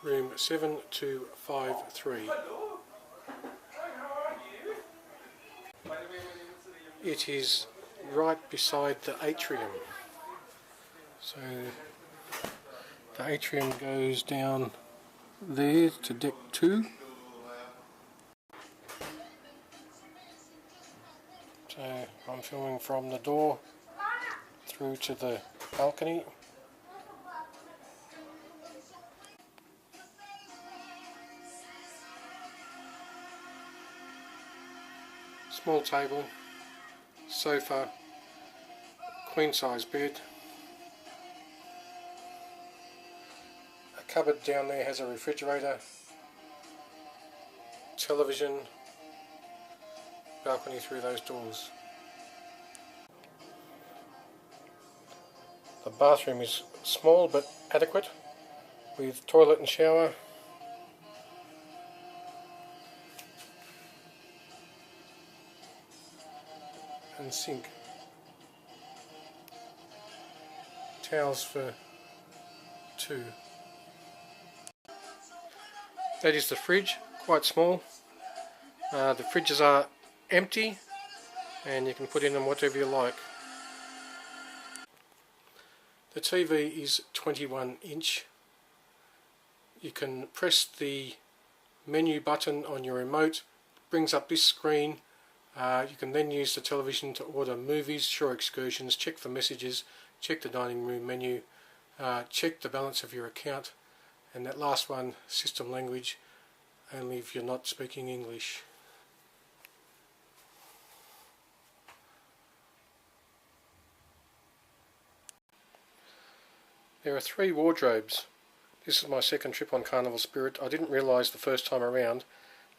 room 7253. It is right beside the atrium. So the atrium goes down there to deck 2. So I'm filming from the door through to the balcony. Small table, sofa, queen size bed. A cupboard down there has a refrigerator, television, balcony through those doors. The bathroom is small but adequate, with toilet and shower. And sink. Towels for 2. That is the fridge, quite small. The fridges are empty and you can put in them whatever you like. The TV is 21 inch. You can press the menu button on your remote, it brings up this screen. You can then use the television to order movies, shore excursions, check for messages, check the dining room menu, check the balance of your account, and that last one, system language, only if you're not speaking English. There are 3 wardrobes. This is my second trip on Carnival Spirit. I didn't realise the first time around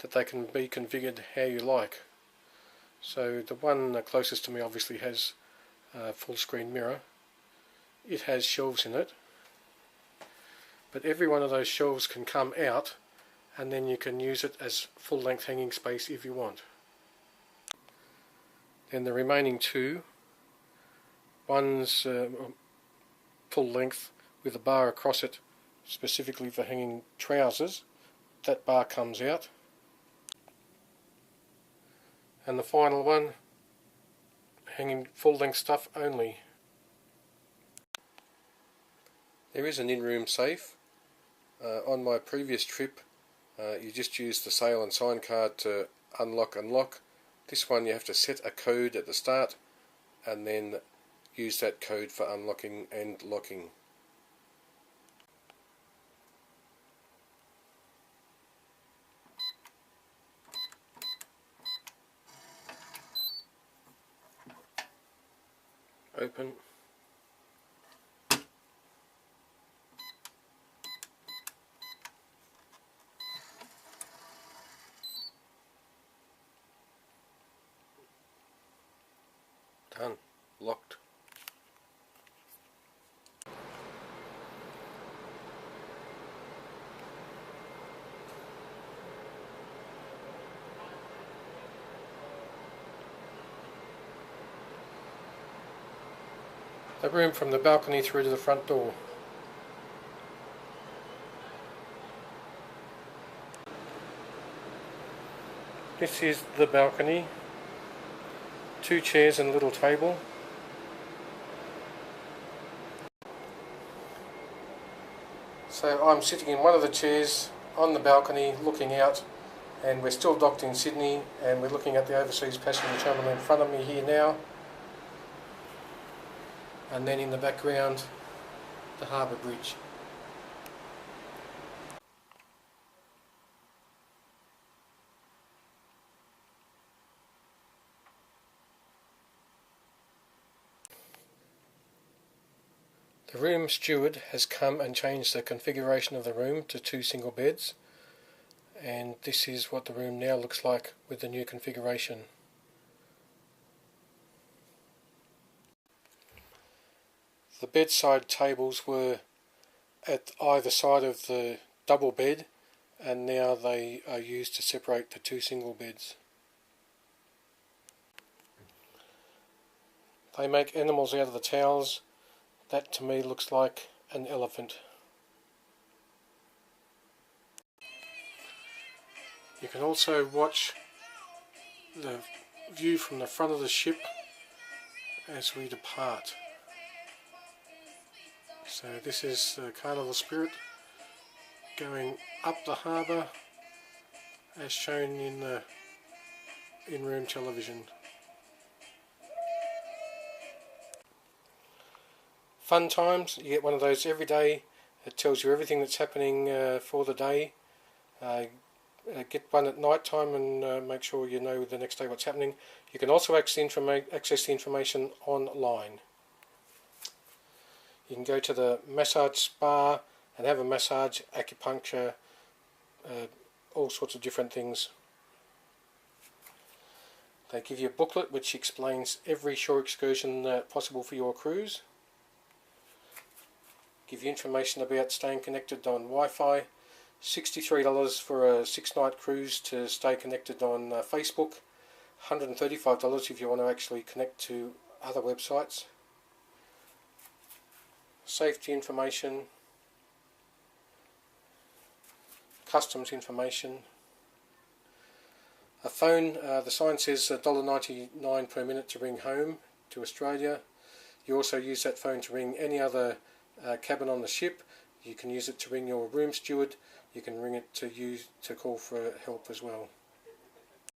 that they can be configured how you like. So the one closest to me obviously has a full screen mirror. It has shelves in it, but every one of those shelves can come out and then you can use it as full length hanging space if you want. Then the remaining 2, one's full length with a bar across it specifically for hanging trousers. That bar comes out. And the final one, hanging full-length stuff only. There is an in-room safe. On my previous trip, you just used the sail and sign card to unlock and lock. This one you have to set a code at the start and then use that code for unlocking and locking. Open. Done. Locked. The room from the balcony through to the front door. This is the balcony. 2 chairs and a little table. So I'm sitting in one of the chairs on the balcony looking out, and we're still docked in Sydney and we're looking at the overseas passenger terminal in front of me here now. And then in the background, the harbour bridge. The room steward has come and changed the configuration of the room to 2 single beds, and this is what the room now looks like with the new configuration. The bedside tables were at either side of the double bed, and now they are used to separate the 2 single beds. They make animals out of the towels. That to me looks like an elephant. You can also watch the view from the front of the ship as we depart. So this is the Carnival Spirit going up the harbour as shown in the in-room television. Fun times, you get one of those every day. It tells you everything that's happening for the day. Get one at night time and make sure you know the next day what's happening. You can also access the information online. You can go to the massage spa and have a massage, acupuncture, all sorts of different things. They give you a booklet which explains every shore excursion possible for your cruise. Give you information about staying connected on Wi-Fi. $63 for a 6-night cruise to stay connected on Facebook. $135 if you want to actually connect to other websites. Safety information. Customs information. A phone, the sign says $1.99 per minute to ring home to Australia. You also use that phone to ring any other cabin on the ship. You can use it to ring your room steward. You can ring it to call for help as well.